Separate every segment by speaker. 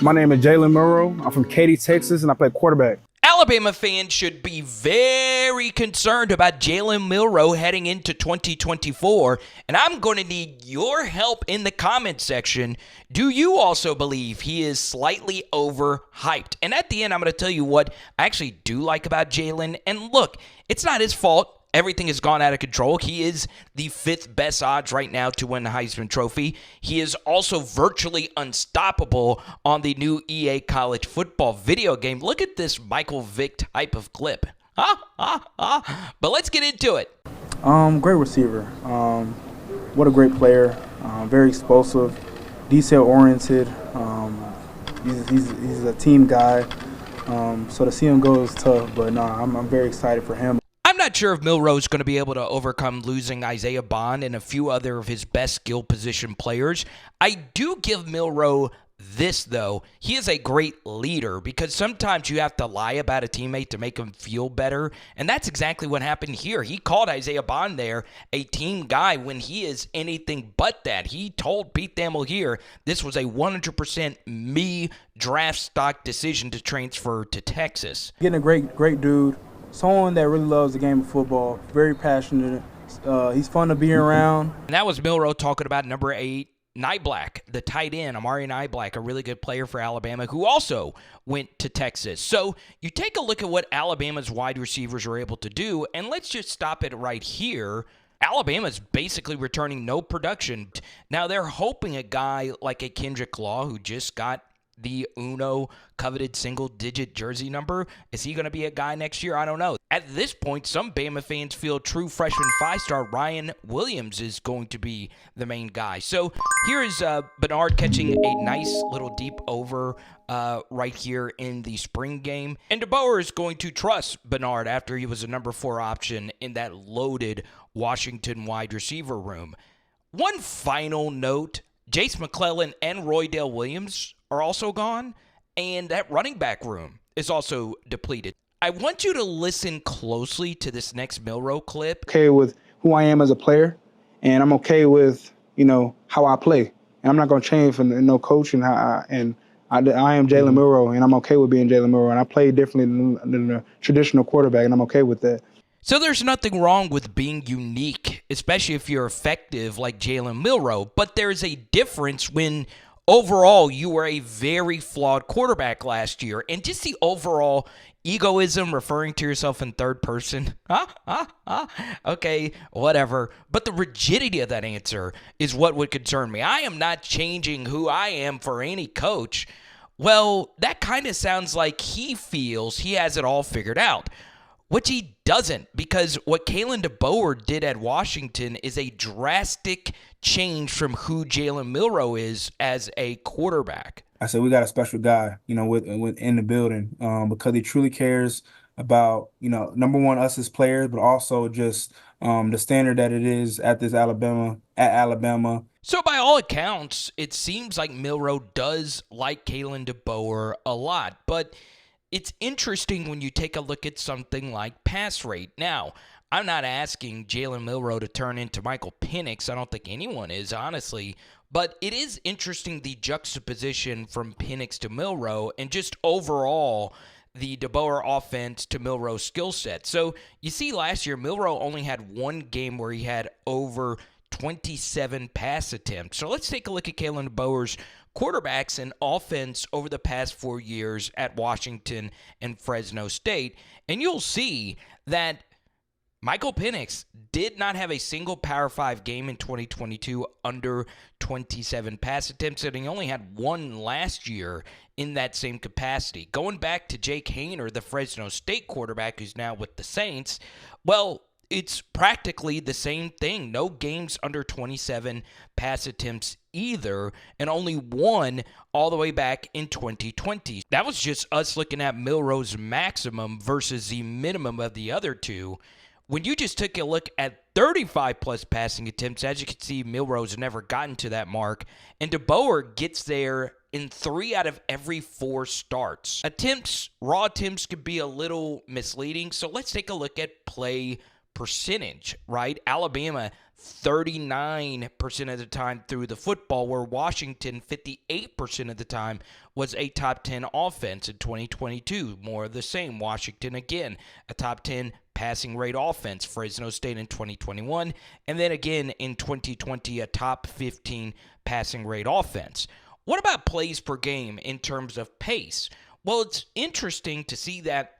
Speaker 1: My name is Jalen Milroe. I'm from Katy, Texas, and I play quarterback.
Speaker 2: Alabama fans should be very concerned about Jalen Milroe heading into 2024, and I'm going to need your help in the comment section. Do you also believe he is slightly overhyped? And at the end, I'm going to tell you what I actually do like about Jalen. And look, it's not his fault. Everything has gone out of control. He is the 5th best odds right now to win the Heisman Trophy. He is also virtually unstoppable on the new EA College Football video game. Look at this Michael Vick type of clip. But let's get into it.
Speaker 1: Great receiver. What a great player. Very explosive, detail-oriented. He's a team guy. So to see him go is tough, but no, I'm very excited for him.
Speaker 2: I'm not sure if Milroe is going to be able to overcome losing Isaiah Bond and a few other of his best skill position players. I do give Milroe this, though. He is a great leader because sometimes you have to lie about a teammate to make him feel better, and that's exactly what happened here. He called Isaiah Bond there a team guy when he is anything but that. He told PeteThamel here this was a 100% me draft stock decision to transfer to Texas.
Speaker 1: Getting a great dude. Someone that really loves the game of football, very passionate. He's fun to be around.
Speaker 2: And that was Milroe talking about number 8, Niblack, the tight end, Amari Niblack, a really good player for Alabama who also went to Texas. So you take a look at what Alabama's wide receivers are able to do, and let's just stop it right here. Alabama's basically returning no production. Now they're hoping a guy like a Kendrick Law who just got the Uno coveted single-digit jersey number. Is he going to be a guy next year? I don't know. At this point, some Bama fans feel true freshman 5-star Ryan Williams is going to be the main guy. So here is Bernard catching a nice little deep over right here in the spring game. And Deboer is going to trust Bernard after he was a number 4 option in that loaded Washington wide receiver room. One final note, Jace McClellan and Roydell Williams are also gone, and that running back room is also depleted. I want you to listen closely to this next Milroe clip.
Speaker 1: Okay with who I am as a player, and I'm okay with, how I play. And I'm not going to change for no coach, and I am Jalen Milroe, and I'm okay with being Jalen Milroe, and I play differently than a traditional quarterback, and I'm okay with that.
Speaker 2: So there's nothing wrong with being unique, especially if you're effective like Jalen Milroe, but there's a difference when overall you were a very flawed quarterback last year, and just the overall egoism, referring to yourself in third person, okay, whatever, but the rigidity of that answer is what would concern me. I am not changing who I am for any coach. Well, that kind of sounds like he feels he has it all figured out, which he doesn't, because what Kalen Deboer did at Washington is a drastic change from who Jalen Milroe is as a quarterback.
Speaker 1: I said we got a special guy, in the building, because he truly cares about, number one, us as players, but also just the standard that it is at Alabama.
Speaker 2: So by all accounts, it seems like Milroe does like Kalen Deboer a lot, but it's interesting when you take a look at something like pass rate. Now, I'm not asking Jalen Milroe to turn into Michael Penix. I don't think anyone is, honestly. But it is interesting the juxtaposition from Penix to Milroe and just overall the Deboer offense to Milroe's skill set. So you see last year, Milroe only had one game where he had over 27 pass attempts. So let's take a look at Kalen Deboer's quarterbacks and offense over the past 4 years at Washington and Fresno State, and you'll see that Michael Penix did not have a single Power 5 game in 2022 under 27 pass attempts, and he only had one last year in that same capacity. Going back to Jake Haener, the Fresno State quarterback who's now with the Saints, well, it's practically the same thing. No games under 27 pass attempts either, and only one all the way back in 2020. That was just us looking at Milroe's maximum versus the minimum of the other two. When you just took a look at 35-plus passing attempts, as you can see, Milroe's never gotten to that mark, and Deboer gets there in 3 out of every 4 starts. Raw attempts could be a little misleading, so let's take a look at play percentage, right? Alabama, 39% of the time threw the football, where Washington 58% of the time was a top 10 offense in 2022. More of the same. Washington, again, a top 10 passing rate offense. Fresno State in 2021. And then again in 2020, a top 15 passing rate offense. What about plays per game in terms of pace? Well, it's interesting to see that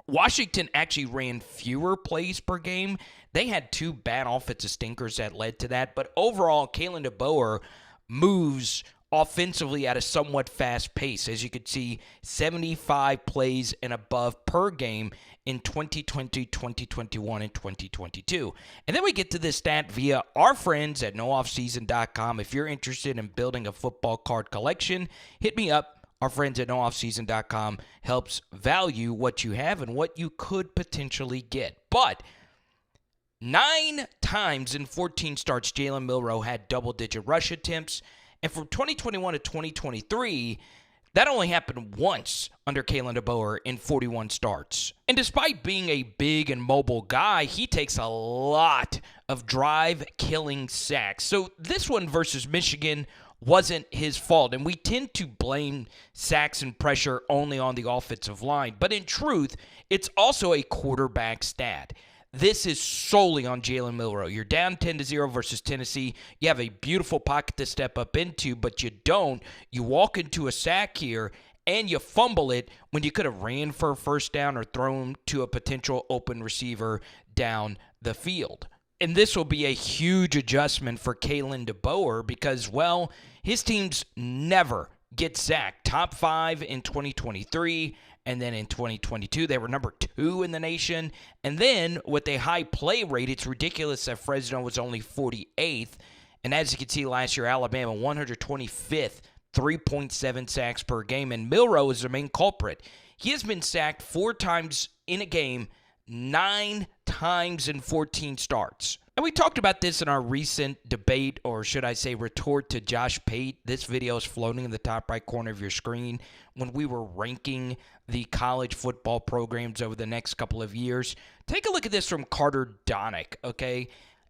Speaker 2: Washington actually ran fewer plays per game. They had 2 bad offensive stinkers that led to that. But overall, Kalen Deboer moves offensively at a somewhat fast pace. As you can see, 75 plays and above per game in 2020, 2021, and 2022. And then we get to this stat via our friends at nooffseason.com. If you're interested in building a football card collection, hit me up. Our friends at nooffseason.com helps value what you have and what you could potentially get. But 9 times in 14 starts, Jalen Milroe had double-digit rush attempts. And from 2021 to 2023, that only happened once under Kalen Deboer in 41 starts. And despite being a big and mobile guy, he takes a lot of drive-killing sacks. So this one versus Michigan wasn't his fault. And we tend to blame sacks and pressure only on the offensive line. But in truth, it's also a quarterback stat. This is solely on Jalen Milroe. You're down 10-0 versus Tennessee. You have a beautiful pocket to step up into, but you don't. You walk into a sack here, and you fumble it when you could have ran for a first down or thrown to a potential open receiver down the field. And this will be a huge adjustment for Kalen Deboer because, well, his teams never get sacked. Top 5 in 2023, and then in 2022, they were number 2 in the nation. And then with a high play rate, it's ridiculous that Fresno was only 48th. And as you can see last year, Alabama 125th, 3.7 sacks per game. And Milroe is the main culprit. He has been sacked 4 times in a game, 9 times in 14 starts. And we talked about this in our recent debate, or should I say retort to Josh Pate. This video is floating in the top right corner of your screen when we were ranking the college football programs over the next couple of years. Take a look at this from Carter Donick, okay?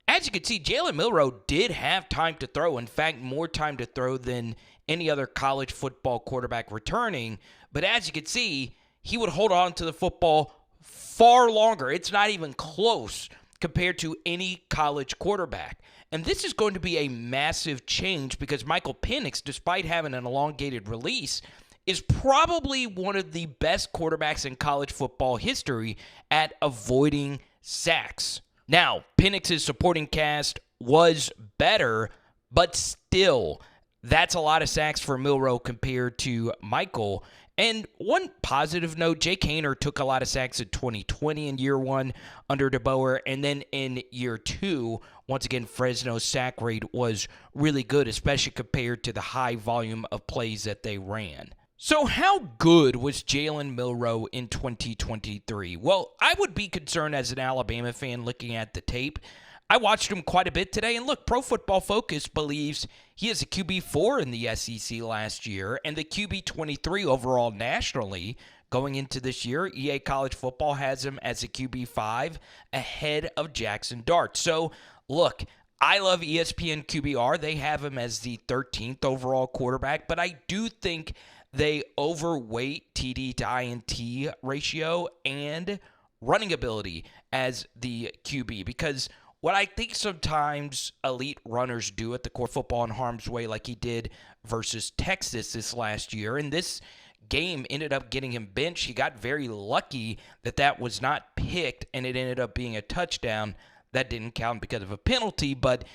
Speaker 2: As you can see, Jalen Milroe did have time to throw. In fact, more time to throw than any other college football quarterback returning. But as you can see, he would hold on to the football far longer. It's not even close compared to any college quarterback. And this is going to be a massive change because Michael Penix, despite having an elongated release, is probably one of the best quarterbacks in college football history at avoiding sacks. Now, Penix's supporting cast was better, but still, that's a lot of sacks for Milroe compared to Michael. And one positive note, Jake Haener took a lot of sacks in 2020 in year 1 under Deboer. And then in year 2, once again, Fresno's sack rate was really good, especially compared to the high volume of plays that they ran. So how good was Jalen Milroe in 2023? Well, I would be concerned as an Alabama fan looking at the tape. I watched him quite a bit today, and look, Pro Football Focus believes he is a QB4 in the SEC last year and the QB23 overall nationally going into this year. EA College Football has him as a QB5 ahead of Jackson Dart. So, look, I love ESPN QBR. They have him as the 13th overall quarterback, but I do think they overweight TD to INT ratio and running ability as the QB because what I think sometimes elite runners do at the core football in harm's way like he did versus Texas this last year, and this game ended up getting him benched. He got very lucky that that was not picked, and it ended up being a touchdown. That didn't count because of a penalty, but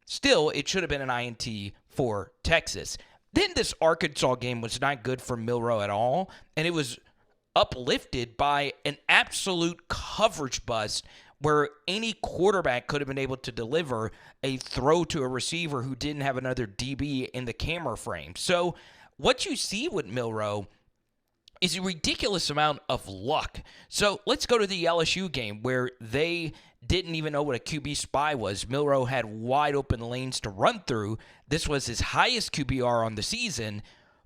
Speaker 2: still, it should have been an INT for Texas. Then this Arkansas game was not good for Milroe at all, and it was uplifted by an absolute coverage bust where any quarterback could have been able to deliver a throw to a receiver who didn't have another DB in the camera frame. So what you see with Milroe is a ridiculous amount of luck. So let's go to the LSU game where they didn't even know what a QB spy was. Milroe had wide open lanes to run through. This was his highest QBR on the season,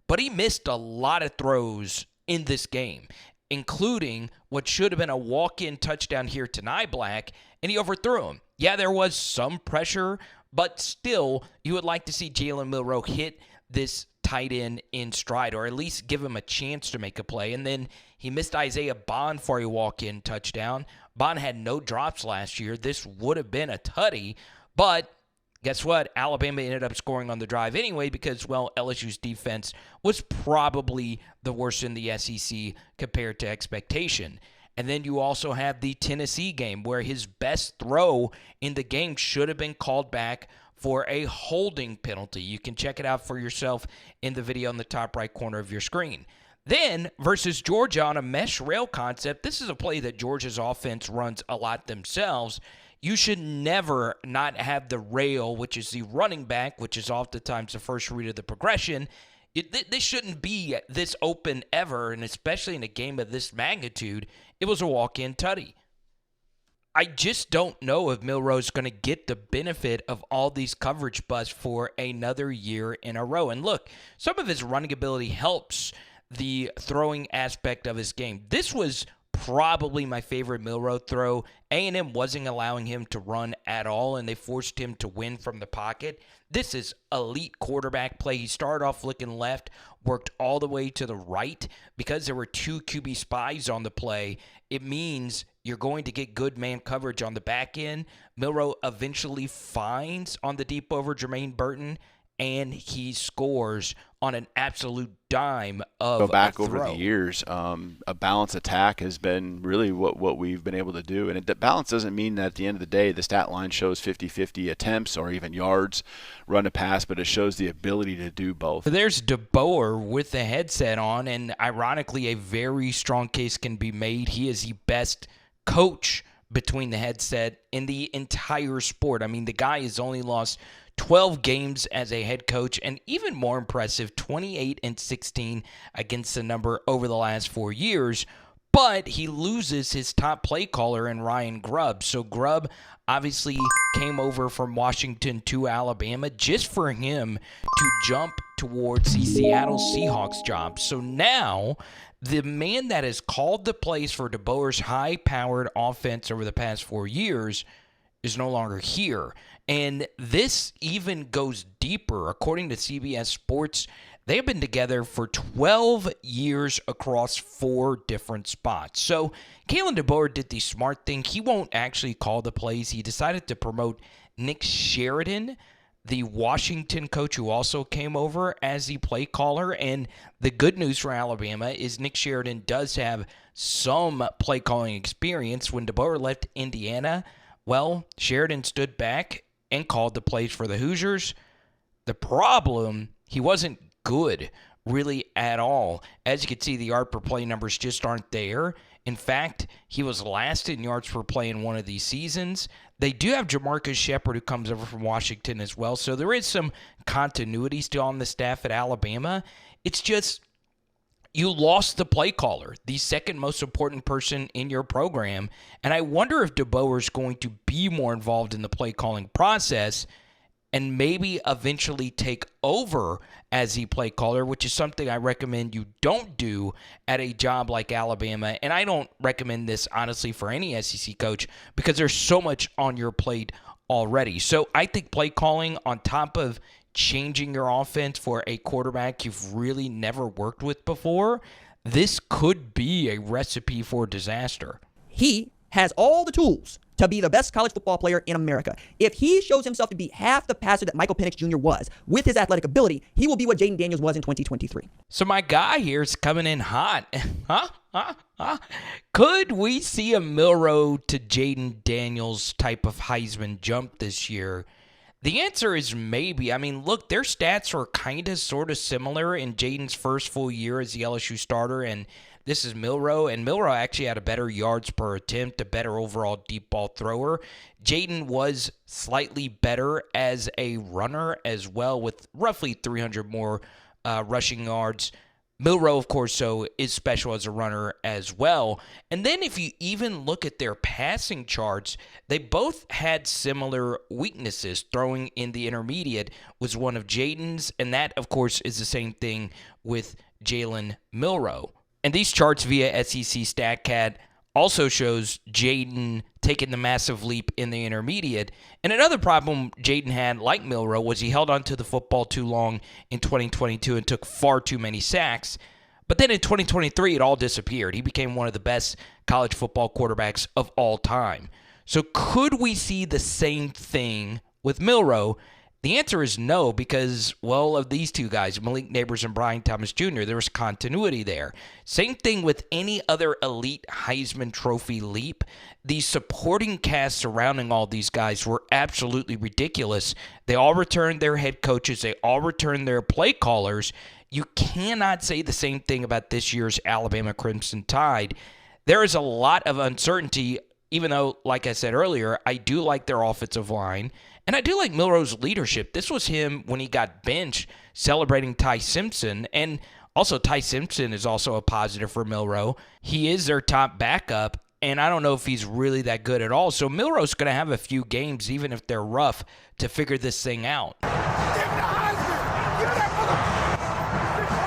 Speaker 2: but he missed a lot of throws in this game. including what should have been a walk-in touchdown here to Niblack, and he overthrew him. Yeah, there was some pressure, but still, you would like to see Jalen Milroe hit this tight end in stride, or at least give him a chance to make a play. And then he missed Isaiah Bond for a walk-in touchdown. Bond had no drops last year. This would have been a tutty, but guess what? Alabama ended up scoring on the drive anyway because, well, LSU's defense was probably the worst in the SEC compared to expectation. And then you also have the Tennessee game where his best throw in the game should have been called back for a holding penalty. You can check it out for yourself in the video in the top right corner of your screen. Then, versus Georgia on a mesh rail concept, this is a play that Georgia's offense runs a lot themselves. You should never not have the rail, which is the running back, which is oftentimes the first read of the progression. This shouldn't be this open ever, and especially in a game of this magnitude, it was a walk-in tutty. I just don't know if Milroe's going to get the benefit of all these coverage busts for another year in a row. And look, some of his running ability helps the throwing aspect of his game. This was probably my favorite Milroe throw. A&M wasn't allowing him to run at all, and they forced him to win from the pocket. This is elite quarterback play. He started off looking left, worked all the way to the right. Because there were two QB spies on the play, it means you're going to get good man coverage on the back end. Milroe eventually finds on the deep over Jermaine Burton, and he scores on an absolute dime of
Speaker 3: go back
Speaker 2: a throw.
Speaker 3: over the years. A balanced attack has been really what we've been able to do. And the balance doesn't mean that at the end of the day, the stat line shows 50-50 attempts or even yards run to pass, but it shows the ability to do both.
Speaker 2: There's Deboer with the headset on, and ironically, a very strong case can be made. He is the best coach between the headset in the entire sport. I mean, the guy has only lost 12 games as a head coach, and even more impressive, 28-16 against the number over the last 4 years. But he loses his top play caller in Ryan Grubb. So Grubb obviously came over from Washington to Alabama just for him to jump towards the Seattle Seahawks job. So now the man that has called the plays for Deboer's high-powered offense over the past 4 years is no longer here. And this even goes deeper. According to CBS Sports, they have been together for 12 years across 4 different spots. So Kalen Deboer did the smart thing. He won't actually call the plays. He decided to promote Nick Sheridan, the Washington coach who also came over as the play caller. And the good news for Alabama is Nick Sheridan does have some play calling experience. When Deboer left Indiana, well, Sheridan stood back and called the plays for the Hoosiers. The problem, he wasn't good really at all. As you can see, the yard per play numbers just aren't there. In fact, he was last in yards per play in one of these seasons. They do have Jamarcus Shepard, who comes over from Washington as well. So there is some continuity still on the staff at Alabama. It's just you lost the play caller, the second most important person in your program. And I wonder if Deboer is going to be more involved in the play calling process and maybe eventually take over as the play caller, which is something I recommend you don't do at a job like Alabama. And I don't recommend this, honestly, for any SEC coach because there's so much on your plate already. So I think play calling on top of changing your offense for a quarterback you've really never worked with before, this could be a recipe for disaster.
Speaker 4: He has all the tools to be the best college football player in America. If he shows himself to be half the passer that Michael Penix Jr. was with his athletic ability, he will be what Jaden Daniels was in 2023.
Speaker 2: So my guy here is coming in hot. Could we see a Milroe to Jaden Daniels type of Heisman jump this year? The answer is maybe. I mean, look, their stats were kind of sort of similar in Jaden's first full year as the LSU starter, and this is Milroe, and Milroe actually had a better yards per attempt, a better overall deep ball thrower. Jaden was slightly better as a runner as well, with roughly 300 more rushing yards. Milroe, of course, so is special as a runner as well. And then if you even look at their passing charts, they both had similar weaknesses. Throwing in the intermediate was one of Jaden's, and that, of course, is the same thing with Jalen Milroe. And these charts via SEC StatCat also shows Jaden taking the massive leap in the intermediate. And another problem Jaden had, like Milroe, was he held onto the football too long in 2022 and took far too many sacks. But then in 2023, it all disappeared. He became one of the best college football quarterbacks of all time. So could we see the same thing with Milroe? The answer is no, because, well, of these two guys, Malik Neighbors and Brian Thomas Jr., there was continuity there. Same thing with any other elite Heisman Trophy leap. The supporting cast surrounding all these guys were absolutely ridiculous. They all returned their head coaches. They all returned their play callers. You cannot say the same thing about this year's Alabama Crimson Tide. There is a lot of uncertainty, even though, like I said earlier, I do like their offensive line. And I do like Milroe's leadership. This was him when he got benched celebrating Ty Simpson. And also Ty Simpson is also a positive for Milroe. He is their top backup, and I don't know if he's really that good at all. So Milroe's going to have a few games, even if they're rough, to figure this thing out.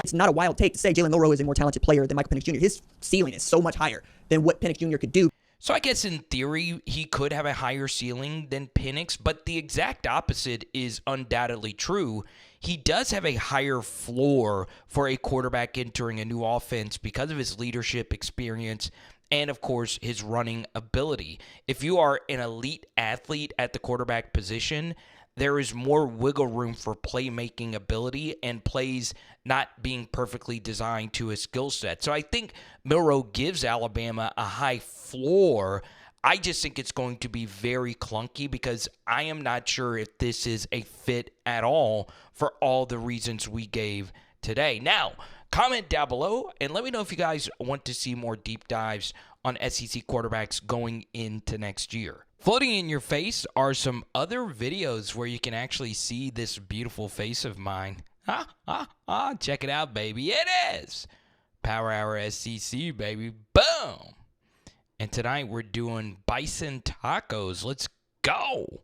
Speaker 4: It's not a wild take to say Jalen Milroe is a more talented player than Michael Penix Jr. His ceiling is so much higher than what Penix Jr. could do.
Speaker 2: So I guess in theory, he could have a higher ceiling than Penix, but the exact opposite is undoubtedly true. He does have a higher floor for a quarterback entering a new offense because of his leadership experience and, of course, his running ability. If you are an elite athlete at the quarterback position, there is more wiggle room for playmaking ability and plays not being perfectly designed to his skill set. So I think Milroe gives Alabama a high floor. I just think it's going to be very clunky because I am not sure if this is a fit at all for all the reasons we gave today. Now, comment down below and let me know if you guys want to see more deep dives on SEC quarterbacks going into next year. Floating in your face are some other videos where you can actually see this beautiful face of mine. Check it out, baby. It is Power Hour SEC, baby. Boom. And tonight we're doing bison tacos. Let's go.